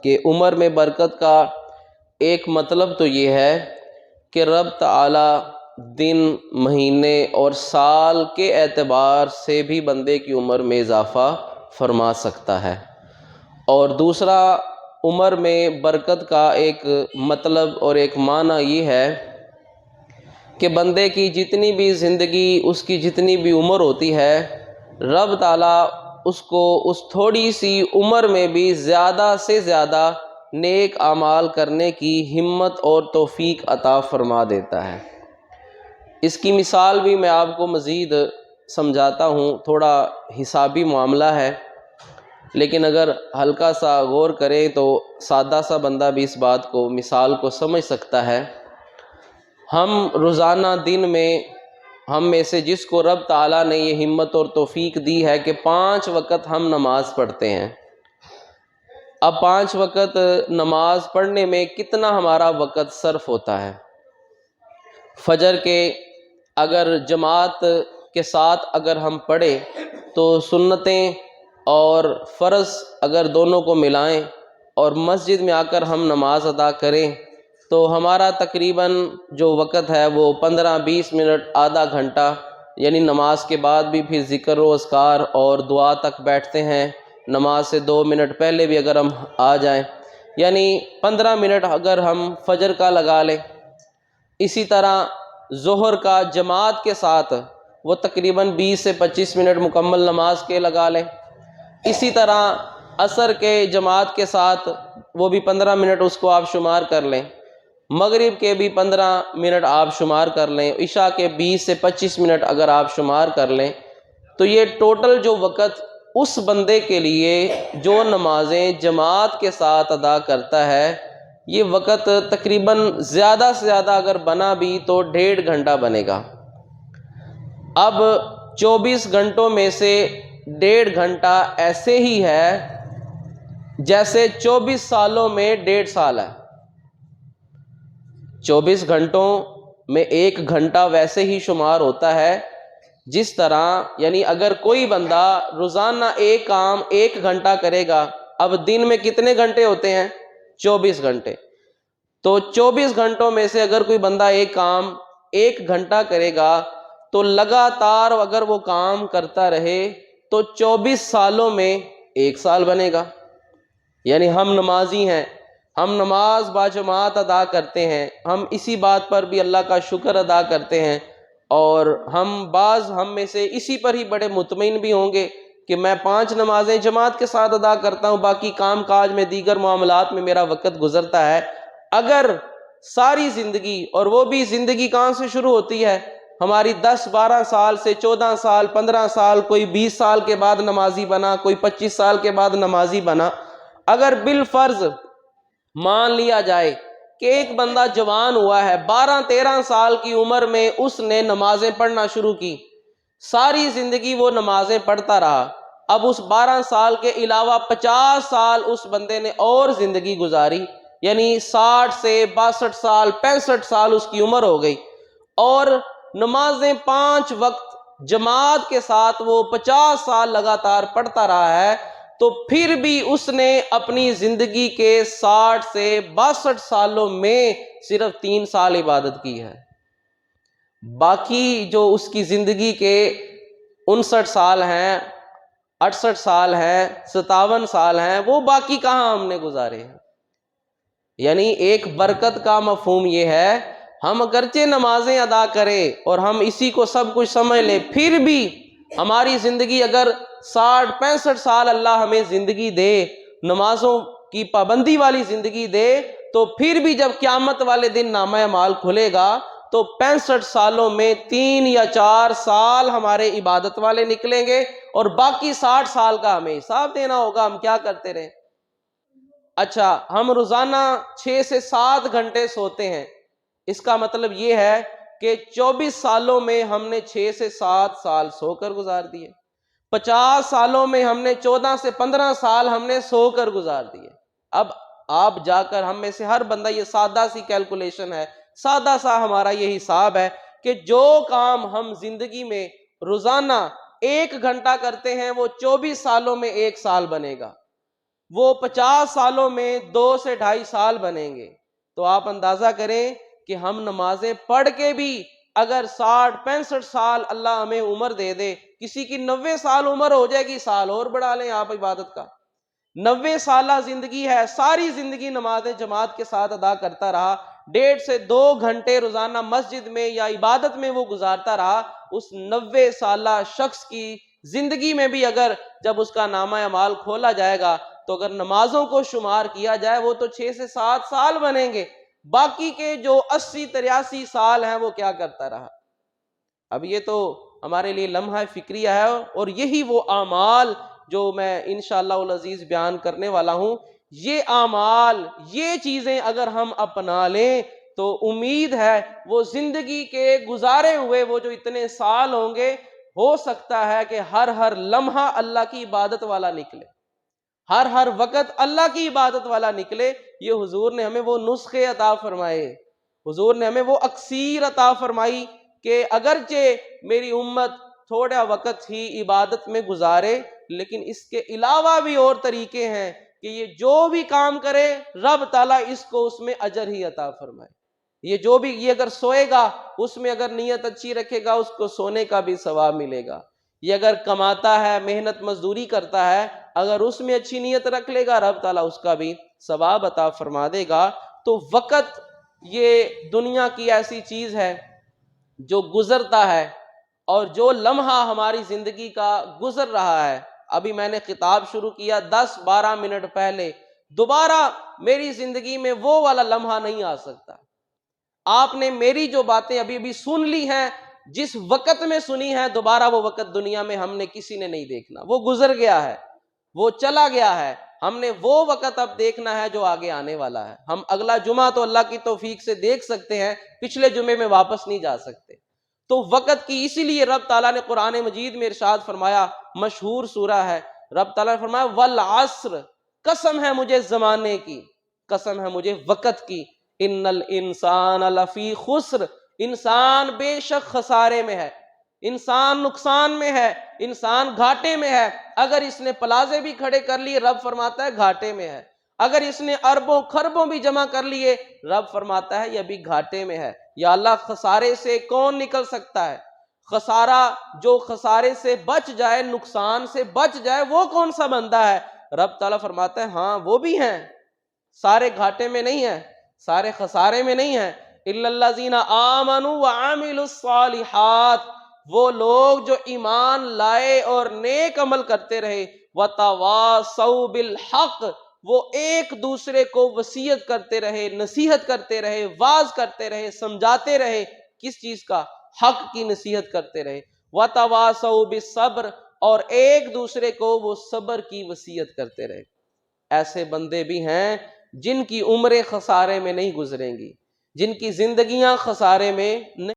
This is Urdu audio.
کہ عمر میں برکت کا ایک مطلب تو یہ ہے کہ رب تعالی دن، مہینے اور سال کے اعتبار سے بھی بندے کی عمر میں اضافہ فرما سکتا ہے، اور دوسرا عمر میں برکت کا ایک مطلب اور ایک معنی یہ ہے کہ بندے کی جتنی بھی زندگی، اس کی جتنی بھی عمر ہوتی ہے، رب تعالیٰ اس کو اس تھوڑی سی عمر میں بھی زیادہ سے زیادہ نیک اعمال کرنے کی ہمت اور توفیق عطا فرما دیتا ہے۔ اس کی مثال بھی میں آپ کو مزید سمجھاتا ہوں، تھوڑا حسابی معاملہ ہے، لیکن اگر ہلکا سا غور کریں تو سادہ سا بندہ بھی اس بات کو، مثال کو سمجھ سکتا ہے۔ ہم روزانہ دن میں، ہم میں سے جس کو رب تعالیٰ نے یہ ہمت اور توفیق دی ہے کہ 5 وقت ہم نماز پڑھتے ہیں، اب 5 وقت نماز پڑھنے میں کتنا ہمارا وقت صرف ہوتا ہے؟ فجر کے اگر جماعت کے ساتھ اگر ہم پڑھیں تو سنتیں اور فرض اگر دونوں کو ملائیں اور مسجد میں آ کر ہم نماز ادا کریں تو ہمارا تقریباً جو وقت ہے وہ 15-20 منٹ، آدھا گھنٹہ، یعنی نماز کے بعد بھی پھر ذکر و اذکار اور دعا تک بیٹھتے ہیں، نماز سے 2 منٹ پہلے بھی اگر ہم آ جائیں، یعنی 15 منٹ اگر ہم فجر کا لگا لیں۔ اسی طرح ظہر کا جماعت کے ساتھ وہ تقریباً 20 سے 25 منٹ مکمل نماز کے لگا لیں۔ اسی طرح عصر کے جماعت کے ساتھ وہ بھی 15 منٹ اس کو آپ شمار کر لیں، مغرب کے بھی 15 منٹ آپ شمار کر لیں، عشاء کے 20 سے 25 منٹ اگر آپ شمار کر لیں، تو یہ ٹوٹل جو وقت اس بندے کے لیے جو نمازیں جماعت کے ساتھ ادا کرتا ہے، یہ وقت تقریباً زیادہ سے زیادہ اگر بنا بھی تو 1.5 گھنٹہ بنے گا۔ اب 24 گھنٹوں میں سے 1.5 گھنٹہ ایسے ہی ہے جیسے 24 سالوں میں 1.5 سال ہے۔ 24 گھنٹوں میں 1 گھنٹہ ویسے ہی شمار ہوتا ہے جس طرح، یعنی اگر کوئی بندہ روزانہ ایک کام 1 گھنٹہ کرے گا، اب دن میں کتنے گھنٹے ہوتے ہیں؟ 24 گھنٹے۔ تو 24 گھنٹوں میں سے اگر کوئی بندہ ایک کام 1 گھنٹہ کرے گا تو لگاتار اگر وہ کام کرتا رہے تو 24 سالوں میں 1 سال بنے گا۔ یعنی ہم نمازی ہیں، ہم نماز باجماعت ادا کرتے ہیں، ہم اسی بات پر بھی اللہ کا شکر ادا کرتے ہیں، اور ہم میں سے اسی پر ہی بڑے مطمئن بھی ہوں گے کہ میں 5 نمازیں جماعت کے ساتھ ادا کرتا ہوں، باقی کام کاج میں، دیگر معاملات میں میرا وقت گزرتا ہے۔ اگر ساری زندگی، اور وہ بھی زندگی کہاں سے شروع ہوتی ہے؟ ہماری 10-12 سال سے 14 سال، 15 سال، کوئی 20 سال کے بعد نمازی بنا، کوئی 25 سال کے بعد نمازی بنا۔ اگر بالفرض مان لیا جائے کہ ایک بندہ جوان ہوا ہے، 12-13 سال کی عمر میں اس نے نمازیں پڑھنا شروع کی، ساری زندگی وہ نمازیں پڑھتا رہا، اب اس 12 سال کے علاوہ 50 سال اس بندے نے اور زندگی گزاری، یعنی 60 سے 62 سال، 65 سال اس کی عمر ہو گئی، اور نمازیں 5 وقت جماعت کے ساتھ وہ 50 سال لگاتار پڑھتا رہا ہے، تو پھر بھی اس نے اپنی زندگی کے 60 سے 62 سالوں میں صرف 3 سال عبادت کی ہے۔ باقی جو اس کی زندگی کے 59 سال ہیں، 68 سال ہیں، 57 سال ہیں، وہ باقی کہاں ہم نے گزارے ہیں؟ یعنی ایک برکت کا مفہوم یہ ہے، ہم اگرچہ نمازیں ادا کریں اور ہم اسی کو سب کچھ سمجھ لیں، پھر بھی ہماری زندگی اگر 60-65 سال اللہ ہمیں زندگی دے، نمازوں کی پابندی والی زندگی دے، تو پھر بھی جب قیامت والے دن نامہ اعمال کھلے گا تو 65 سالوں میں 3 یا 4 سال ہمارے عبادت والے نکلیں گے، اور باقی 60 سال کا ہمیں حساب دینا ہوگا ہم کیا کرتے رہے۔ اچھا، ہم روزانہ 6 سے 7 گھنٹے سوتے ہیں، اس کا مطلب یہ ہے کہ 24 سالوں میں ہم نے 6 سے 7 سال سو کر گزار دیے، 50 سالوں میں ہم نے 14 سے 15 سال ہم نے سو کر گزار دیے۔ اب آپ جا کر ہم میں سے ہر بندہ، یہ سادہ سی کیلکولیشن ہے، سادہ سا ہمارا یہ حساب ہے کہ جو کام ہم زندگی میں روزانہ 1 گھنٹہ کرتے ہیں وہ 24 سالوں میں 1 سال بنے گا، وہ 50 سالوں میں 2 سے 2.5 سال بنیں گے۔ تو آپ اندازہ کریں کہ ہم نمازیں پڑھ کے بھی اگر 60 65 سال اللہ ہمیں عمر دے دے، کسی کی 90 سال عمر ہو جائے گی، سال اور بڑھا لیں آپ عبادت کا، 90 سالہ زندگی ہے، ساری زندگی نمازیں جماعت کے ساتھ ادا کرتا رہا، 1.5 سے 2 گھنٹے روزانہ مسجد میں یا عبادت میں وہ گزارتا رہا، اس 90 سالہ شخص کی زندگی میں بھی اگر جب اس کا نامہ اعمال کھولا جائے گا تو اگر نمازوں کو شمار کیا جائے وہ تو 6 سے 7 سال بنیں گے، باقی کے جو 80 83 سال ہیں وہ کیا کرتا رہا۔ اب یہ تو ہمارے لیے لمحہ فکریہ ہے، اور یہی وہ اعمال جو میں انشاءاللہ العزیز بیان کرنے والا ہوں، یہ اعمال، یہ چیزیں اگر ہم اپنا لیں تو امید ہے وہ زندگی کے گزارے ہوئے وہ جو اتنے سال ہوں گے، ہو سکتا ہے کہ ہر لمحہ اللہ کی عبادت والا نکلے، ہر وقت اللہ کی عبادت والا نکلے۔ یہ حضور نے ہمیں وہ نسخے عطا فرمائے، حضور نے ہمیں وہ اکسیر عطا فرمائی کہ اگرچہ میری امت تھوڑا وقت ہی عبادت میں گزارے، لیکن اس کے علاوہ بھی اور طریقے ہیں کہ یہ جو بھی کام کرے رب تعالیٰ اس کو اس میں اجر ہی عطا فرمائے۔ یہ اگر سوئے گا اس میں اگر نیت اچھی رکھے گا اس کو سونے کا بھی ثواب ملے گا، یہ اگر کماتا ہے محنت مزدوری کرتا ہے اگر اس میں اچھی نیت رکھ لے گا رب تعالیٰ اس کا بھی ثواب عطا فرما دے گا۔ تو وقت یہ دنیا کی ایسی چیز ہے جو گزرتا ہے، اور جو لمحہ ہماری زندگی کا گزر رہا ہے، ابھی میں نے خطاب شروع کیا 10-12 منٹ پہلے، دوبارہ میری زندگی میں وہ والا لمحہ نہیں آ سکتا۔ آپ نے میری جو باتیں ابھی سن لی ہیں، جس وقت میں سنی ہے، دوبارہ وہ وقت دنیا میں ہم نے کسی نے نہیں دیکھنا، وہ گزر گیا ہے، وہ چلا گیا ہے۔ ہم نے وہ وقت اب دیکھنا ہے جو آگے آنے والا ہے۔ ہم اگلا جمعہ تو اللہ کی توفیق سے دیکھ سکتے ہیں، پچھلے جمعے میں واپس نہیں جا سکتے۔ تو وقت کی اسی لیے رب تعالیٰ نے قرآن مجید میں ارشاد فرمایا، مشہور سورہ ہے، رب تعالیٰ نے فرمایا والعصر، قسم ہے مجھے زمانے کی، قسم ہے مجھے وقت کی، ان الانسان لفی خسر، انسان بے شک خسارے میں ہے، انسان نقصان میں ہے، انسان گھاٹے میں ہے۔ اگر اس نے پلازے بھی کھڑے کر لیے رب فرماتا ہے گھاٹے میں ہے، اگر اس نے اربوں خربوں بھی جمع کر لیے رب فرماتا ہے یہ بھی گھاٹے میں ہے۔ یا اللہ خسارے سے کون نکل سکتا ہے؟ خسارہ جو خسارے سے بچ جائے، نقصان سے بچ جائے، وہ کون سا بندہ ہے؟ رب تعالیٰ فرماتا ہے ہاں وہ بھی ہیں، سارے گھاٹے میں نہیں ہیں، سارے خسارے میں نہیں ہیں۔ الا الذین آمنوا وعملوا الصالحات، وہ لوگ جو ایمان لائے اور نیک عمل کرتے رہے، وتواصوا بالحق، وہ ایک دوسرے کو وصیت کرتے رہے، نصیحت کرتے رہے، واعظ کرتے رہے، سمجھاتے رہے، کس چیز کا؟ حق کی نصیحت کرتے رہے، وتواصوا بالصبر، اور ایک دوسرے کو وہ صبر کی وصیت کرتے رہے۔ ایسے بندے بھی ہیں جن کی عمریں خسارے میں نہیں گزریں گی، جن کی زندگیاں خسارے میں نہیں